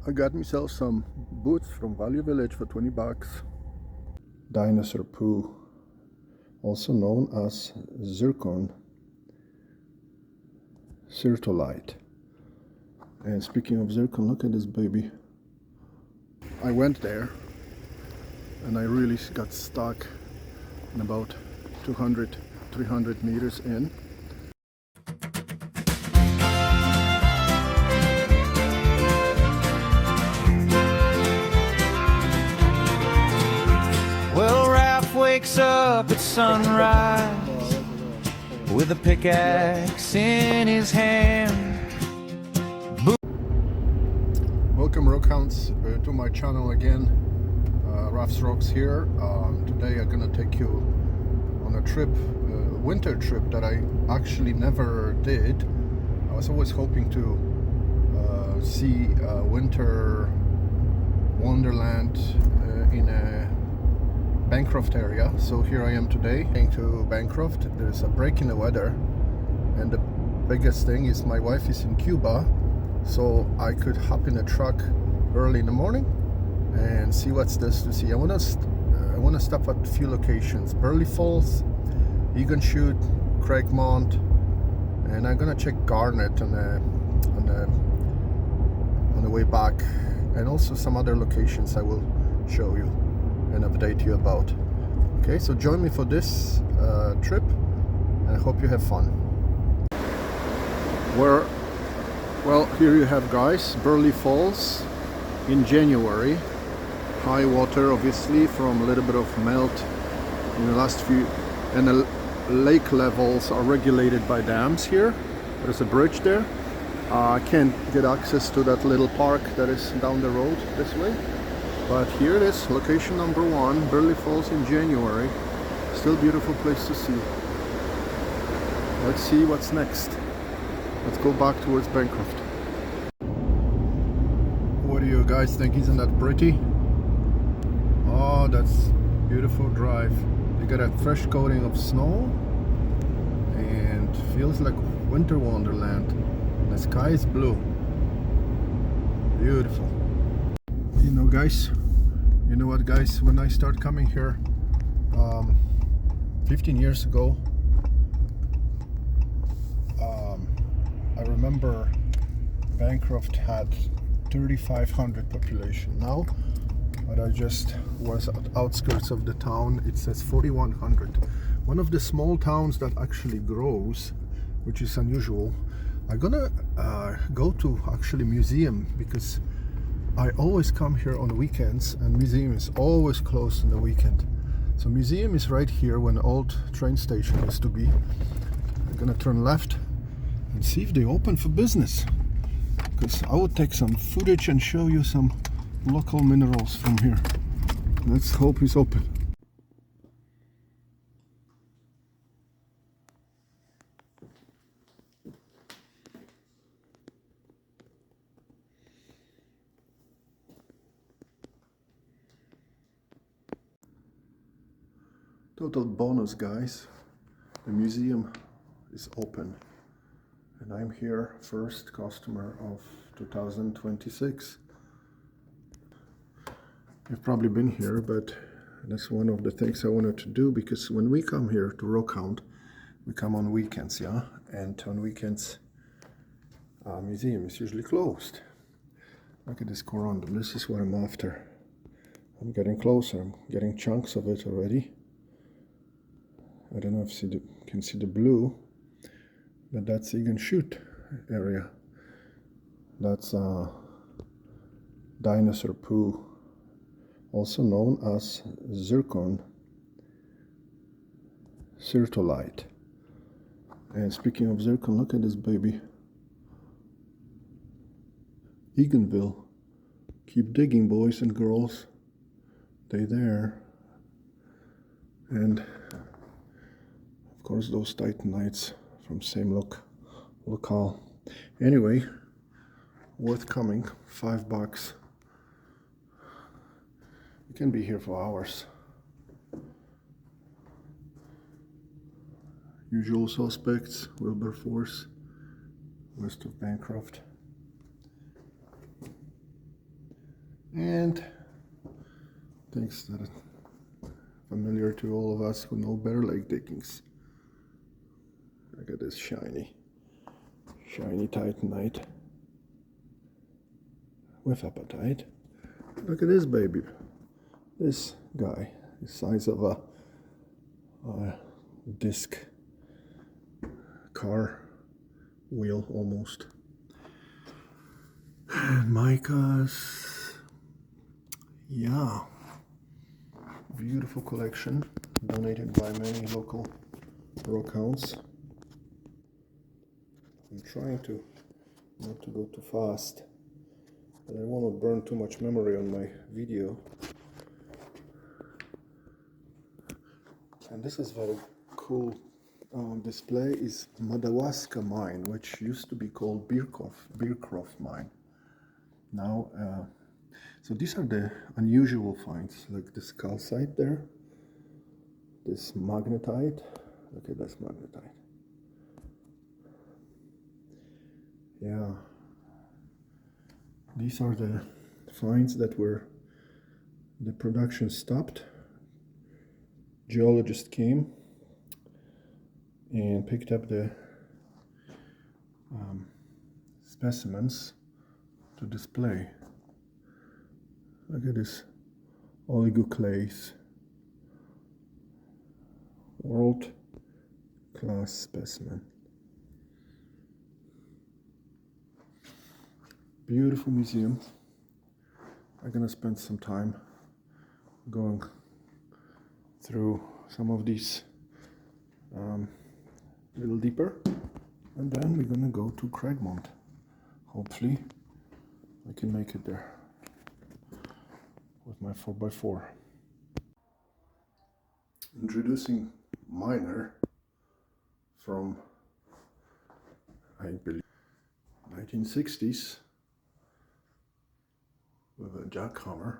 I got myself some boots from Value Village for 20 bucks. Dinosaur poo, also known as zircon sirtolite. And speaking of zircon, look at this baby. I went there and I really got stuck in about 200-300 meters in. Well, Raph wakes up at sunrise with a pickaxe in his hand. Welcome rockhounds to my channel again. Raph's Rocks here. Today I'm gonna take you on a trip, winter trip that I actually never did. I was always hoping to see winter wonderland in a Bankroft area. So here I am today going to Bankroft. There's a break in the weather, and the biggest thing is my wife is in Cuba, so I could hop in a truck early in the morning and see what's this to see. I want to stop at a few locations: Burley Falls, Egan Chute, Craigmont, and I'm gonna check Garnet on the way back, and also some other locations I will show you and update you about. Okay, so join me for this trip, and I hope you have fun. Well, here you have, guys, Burley Falls in January. High water, obviously, from a little bit of melt in the last few, and the lake levels are regulated by dams here. There's a bridge there. I can't get access to that little park that is down the road this way, but here it is, location number 1, Burley Falls in January. Still beautiful place to see. Let's see what's next. Let's go back towards Bankroft. What do you guys think? Isn't that pretty? Oh, that's beautiful drive. You got a fresh coating of snow and feels like winter wonderland. The sky is blue. Beautiful. You know, guys, you know what, guys, when I start coming here 15 years ago, I remember Bankroft had 3,500 population. Now, but I just was at outskirts of the town, it says 4,100. One of the small towns that actually grows, which is unusual. I'm gonna go to actually Museum, because I always come here on weekends, and Museum is always closed on the weekend. So Museum is right here when the old train station used to be. I'm gonna turn left and see if they open for business, because I would take some footage and show you some local minerals from here. Let's hope it's open. Total bonus, guys. The museum is open, and I'm here, first customer of 2026. You've probably been here, but that's one of the things I wanted to do, because when we come here to Rockhound, we come on weekends, yeah? And on weekends, museum is usually closed. Look at this corundum. This is what I'm after. I'm getting closer. I'm getting chunks of it already. I don't know if you can see the blue, but that's Egan Chute area. That's dinosaur poo, also known as zircon sirtolite. And speaking of zircon, look at this baby. Eganville. Keep digging, boys and girls. They there. And of course those titanites from same locale. Anyway, worth coming. $5. You can be here for hours. Usual suspects: Wilberforce, west of Bankroft. and things that are familiar to all of us who know better, like diggings. Look at this shiny titanite with apatite. Look at this baby, this guy, the size of a disc car wheel almost. And micas, yeah, beautiful collection donated by many local rockhounds. I'm trying to not to go too fast, but I want to burn too much memory on my video. And this is very cool display is Madawaska mine, which used to be called Bankroft mine. Now, so these are the unusual finds, like this calcite there, this magnetite. Look at this magnetite. Yeah, these are the finds that were, the production stopped. Geologist came and picked up the specimens to display. Look at this oligoclase, world class specimen. Beautiful museum. I'm gonna spend some time going through some of these a little deeper, and then we're gonna go to Craigmont. Hopefully I can make it there with my 4x4. Introducing miner from, I believe, 1960s with a jackhammer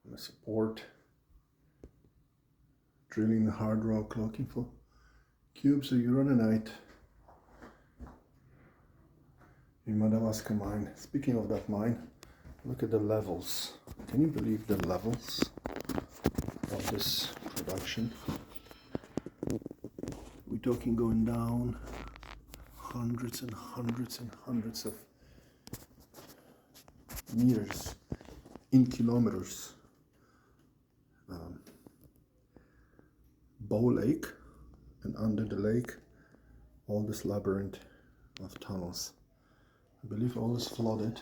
and a support, drilling the hard rock, looking for cubes of uraninite in Madawaska mine. Speaking of that mine, look at the levels. Can you believe the levels of this production? We're talking going down hundreds and hundreds and hundreds of meters in kilometers. Bow Lake, and under the lake all this labyrinth of tunnels. I believe all is flooded,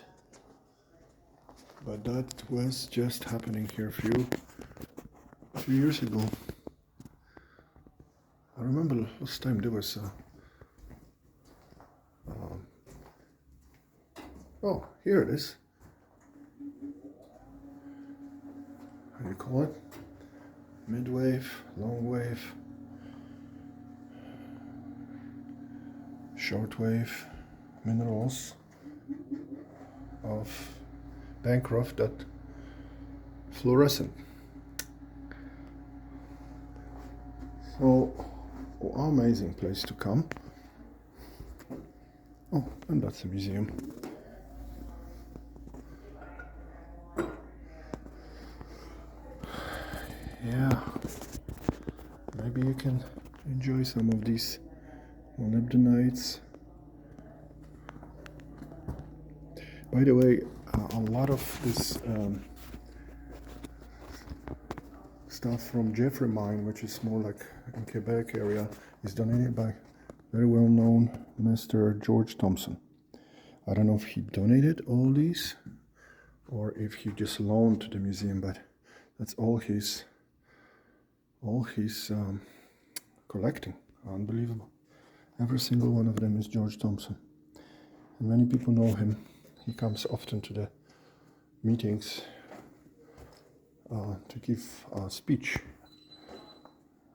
but that was just happening here a few years ago. I remember last time there was oh, here it is. How do you call it? Mid-wave, long wave, short wave minerals of Bankroft that fluorescent. So, amazing place to come. Oh, and that's a museum. Yeah, maybe you can enjoy some of these molybdenites. By the way, a lot of this stuff from Jeffrey Mine, which is more like in Quebec area, is donated by very well-known Mr. George Thompson. I don't know if he donated all these or if he just loaned to the museum, but that's all his collecting. Unbelievable. Every single one of them is George Thompson, and many people know him. He comes often to the meetings to give a speech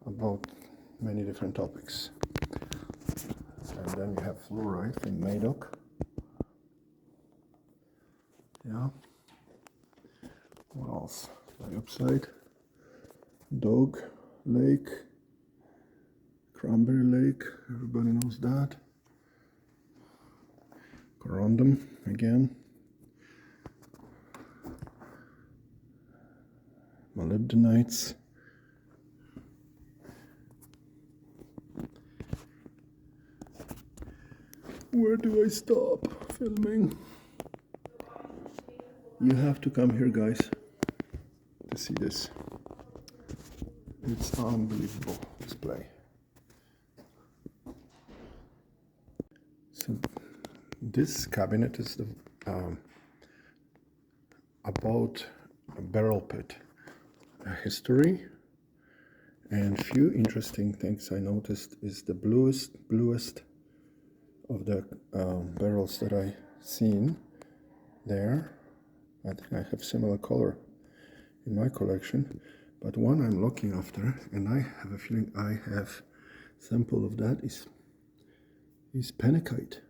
about many different topics. And then you have fluorite from Madoc. Yeah. What else? Diopside, Dog Lake, Cranberry Lake, everybody knows that. Corundum again. molybdenites. Where do I stop filming? You have to come here, guys, to see this. It's unbelievable display. So this cabinet is the about a barrel pit history, and few interesting things I noticed is the bluest of the barrels that I seen there. I think I have similar color in my collection, but one I'm looking after, and I have a feeling I have sample of that is penakite.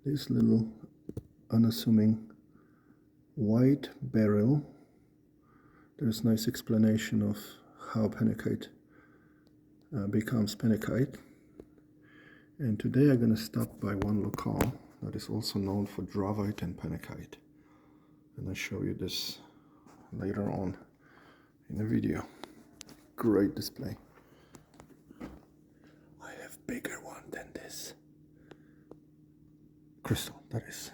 This little unassuming white barrel. There's nice explanation of how penakite becomes penakite. And today I'm going to stop by one locale that is also known for dravite and penakite, and I'll show you this later on in the video. Great display. I have bigger one than this. Crystal, that is.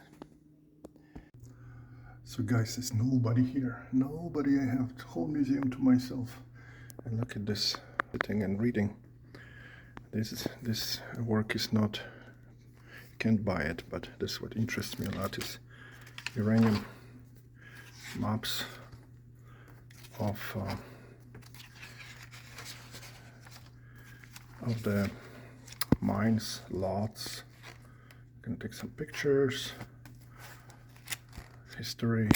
So guys, there's nobody here. Nobody. I have the whole museum to myself. And look at this, sitting and reading. This work is not, you can't buy it, but this is what interests me a lot, is uranium maps of the mines, lots. I'm gonna take some pictures. History.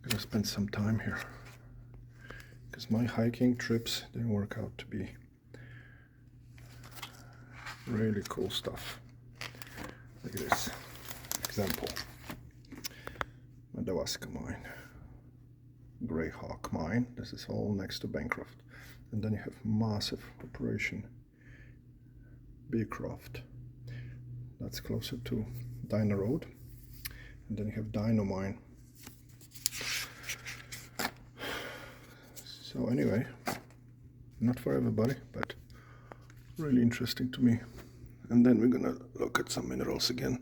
Gonna spend some time here because my hiking trips didn't work out to be really cool stuff. Look at this example. Madawaska mine, Greyhawk mine. This is all next to Bankroft, and then you have massive operation Bankroft. That's closer to Dino Road. And then you have Dino Mine. So anyway, not for everybody, but really interesting to me. And then we're gonna look at some minerals again.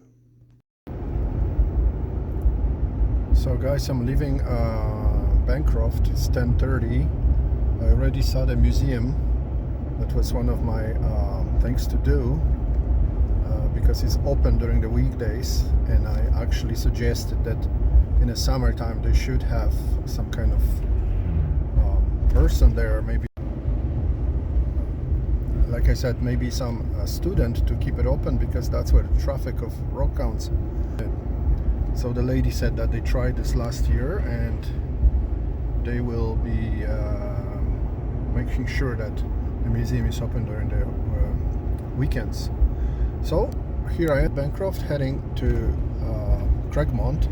So guys, I'm leaving Bankroft. It's 10:30. I already saw the museum. That was one of my things to do. Because it's open during the weekdays, and I actually suggested that in the summertime they should have some kind of person there, maybe, like I said, maybe some student to keep it open, because that's where the traffic of rock counts. So the lady said that they tried this last year, and they will be making sure that the museum is open during the weekends. So here I am, Bankroft, heading to Craigmont.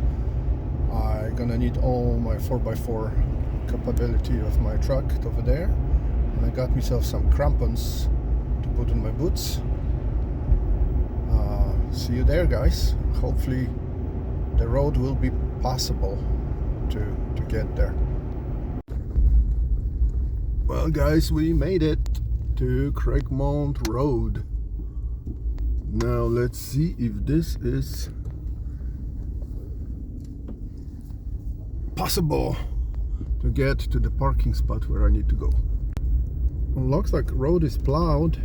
I'm gonna need all my 4x4 capability of my truck over there, and I got myself some crampons to put in my boots. See you there, guys. Hopefully the road will be possible to get there. Well guys, we made it to Craigmont Road. Now let's see if this is possible to get to the parking spot where I need to go. It looks like road is plowed,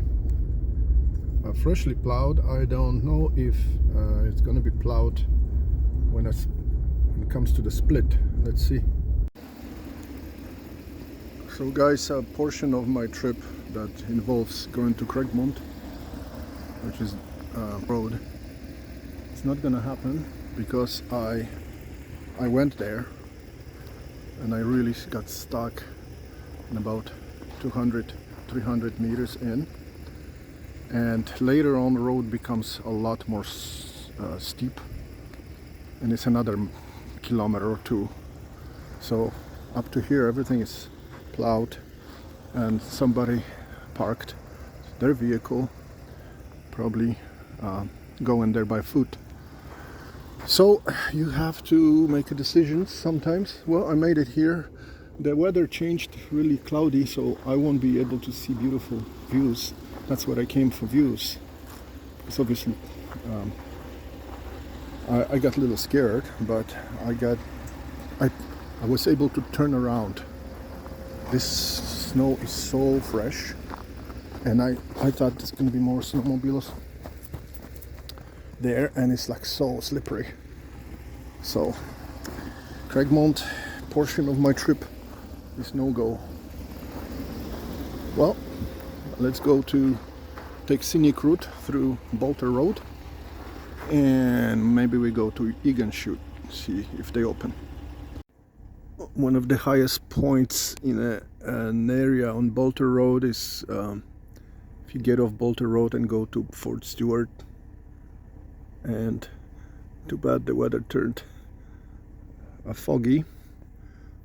freshly plowed. I don't know if it's gonna be plowed when it comes to the split. Let's see. So guys, a portion of my trip that involves going to Craigmont, which is road, it's not gonna happen because I went there and I really got stuck in about 200-300 meters in, and later on the road becomes a lot more steep, and it's another kilometer or two. So up to here everything is plowed, and somebody parked their vehicle, probably going there by foot. So you have to make a decision sometimes. Well, I made it here. The weather changed, really cloudy, so I won't be able to see beautiful views. That's what I came for, views. Because obviously I got a little scared, but I was able to turn around. This snow is so fresh, and I thought there's gonna be more snowmobiles there, and it's like so slippery. So Craigmont portion of my trip is no go. Well, let's go to take scenic route through Bolter Road, and maybe we go to Eganshute, see if they open. One of the highest points in an area on Bolter Road is if you get off Bolter Road and go to Fort Stewart. And too bad the weather turned foggy,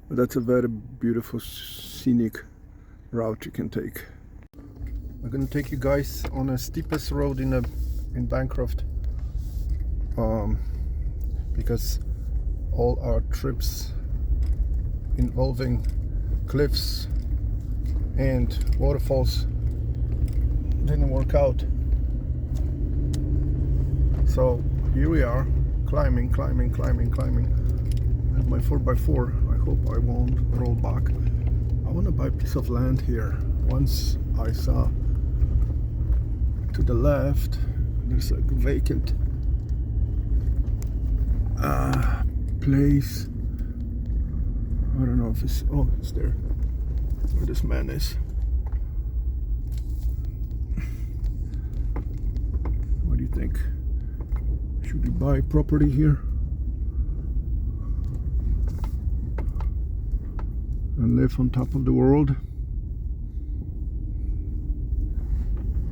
but that's a very beautiful scenic route you can take. I'm gonna take you guys on the steepest road in Bankroft, because all our trips involving cliffs and waterfalls didn't work out. So here we are, climbing. I have my 4x4. I hope I won't roll back. I want to buy a piece of land here. Once I saw to the left, there's a vacant place. I don't know if it's, oh, it's there, where this man is. What do you think? Should we buy property here and live on top of the world?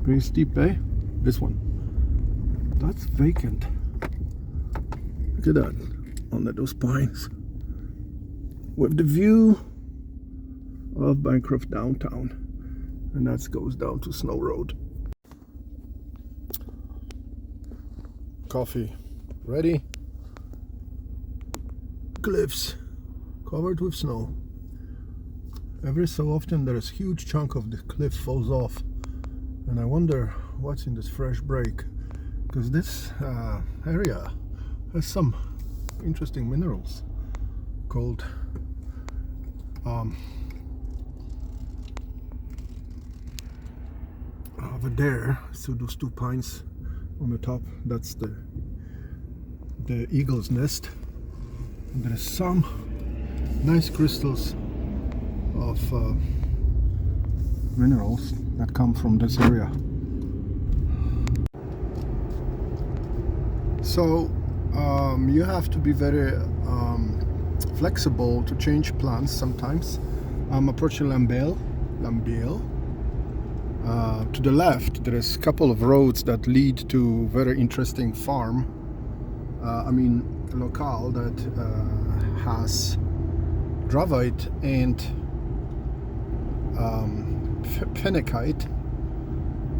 Pretty steep, eh? This one. That's vacant. Look at that, under those pines. With the view of Bankroft downtown. And that goes down to Snow Road. Coffee ready. Cliffs covered with snow. Every so often there's a huge chunk of the cliff falls off, and I wonder what's in this fresh break, because this area has some interesting minerals called over there. So those two pines on the top, that's the eagle's nest, and there is some nice crystals of minerals that come from this area. So you have to be very flexible to change plans sometimes. I'm approaching Lambiel. To the left there is a couple of roads that lead to very interesting farm, locale that has dravite and phenakite.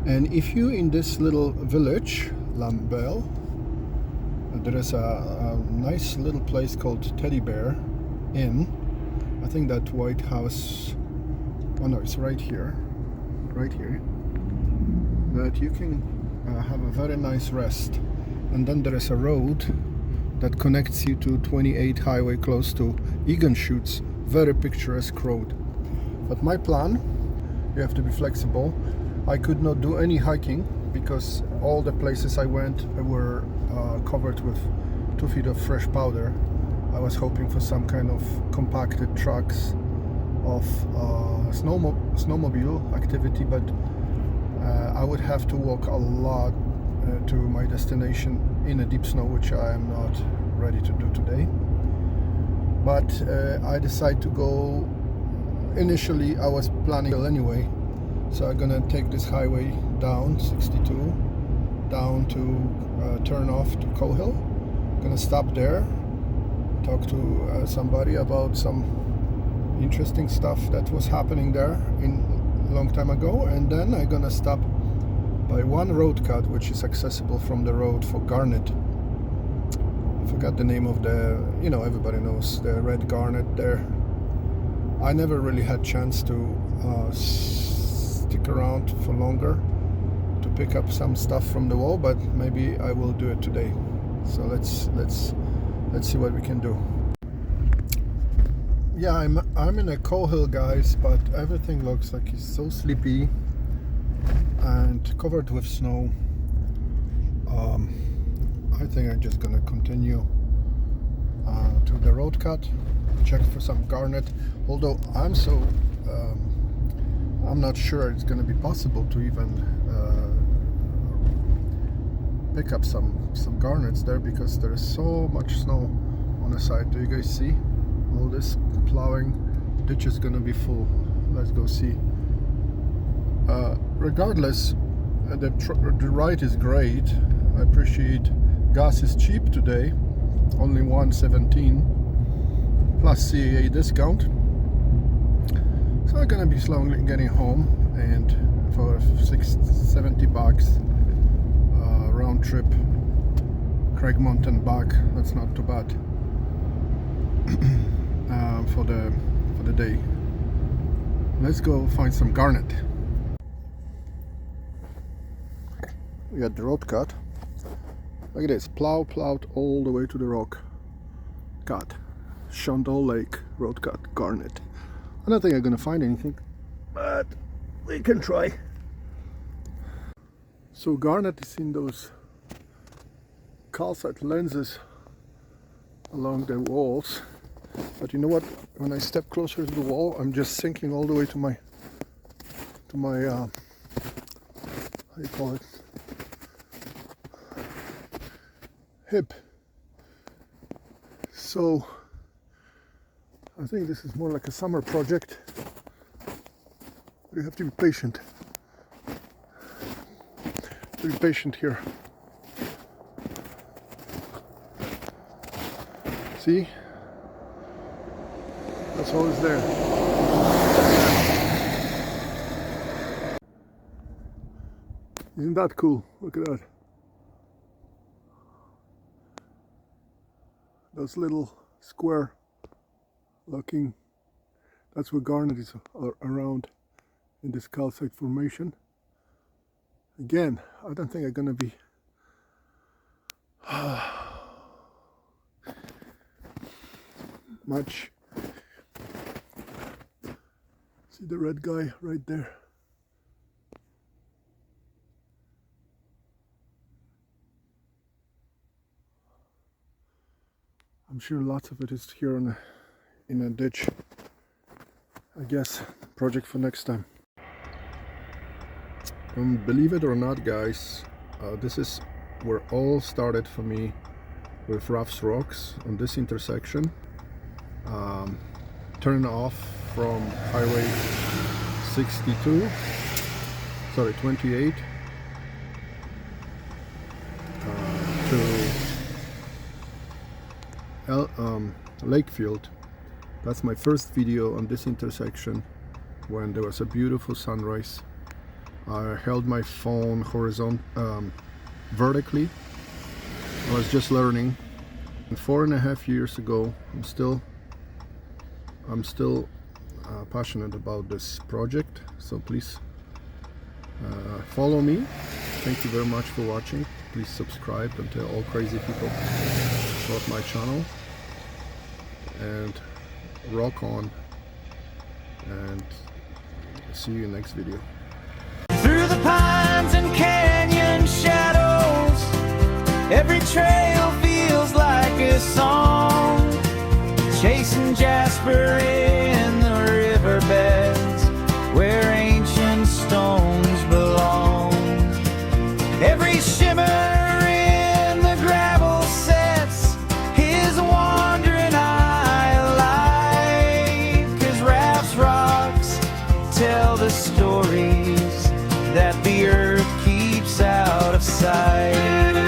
And if you in this little village Lambiel, there is a nice little place called Teddy Bear Inn. I think that White House, oh no, it's right here, that you can have a very nice rest. And then there is a road that connects you to 28 highway close to Eganshute's very picturesque road. But my plan, you have to be flexible. I could not do any hiking because all the places I went were covered with 2 feet of fresh powder. I was hoping for some kind of compacted trucks of snowmobile activity, but I would have to walk a lot to my destination in a deep snow, which I am not ready to do today. But I decided to go. Initially I was planning anyway, so I'm gonna take this highway down 62 down to turn off to Coal Hill. Gonna stop there, talk to somebody about some interesting stuff that was happening there in a long time ago, and then I'm gonna stop by one road cut which is accessible from the road for Garnet. forgot the name of the, you know, everybody knows the red garnet there. I never really had chance to stick around for longer to pick up some stuff from the wall, but maybe I will do it today. So let's see what we can do. Yeah, I'm in a coal hill, guys, but everything looks like it's so sleepy and covered with snow. I think I'm just gonna continue to the road cut, check for some garnet, although I'm not sure it's gonna be possible to even pick up some garnets there, because there is so much snow on the side. Do you guys see all this plowing? Ditch is gonna be full. Let's go see. Regardless, the ride is great. I appreciate gas is cheap today, only 1.17 plus CAA discount. So I'm gonna be slowly getting home, and for $70 round trip Craig Mountain back, that's not too bad for the day. Let's go find some garnet. We got the road cut. Look at this, plowed all the way to the rock cut. Shondell Lake road cut garnet. I don't think I'm gonna find anything, but we can try. So garnet is in those calcite lenses along the walls, but you know what? When I step closer to the wall, I'm just sinking all the way to my how do you call it? Hip. So I think this is more like a summer project. You have to be patient. Be patient here. See? That's all is there. Isn't that cool? Look at that. Those little square looking, that's where garnet is around in this calcite formation. Again, I don't think I'm gonna be much. See the red guy right there? I'm sure lots of it is here in a ditch. I guess project for next time. Believe it or not, guys, this is where all started for me with Raf's Rocks, on this intersection. Turn off from Highway 28 to Lakefield. That's my first video on this intersection, when there was a beautiful sunrise. I held my phone vertically. I was just learning. And 4.5 years ago, I'm still passionate about this project. So please follow me. Thank you very much for watching. Please subscribe and tell all crazy people about my channel. And rock on. And see you in the next video. Through the pines and canyon shadows, every trail feels like a song. Chasing Jasper in the riverbeds where ancient stones belong. Every shimmer in the gravel sets his wandering eye alight, 'cause Raf's Rocks tell the stories that the earth keeps out of sight.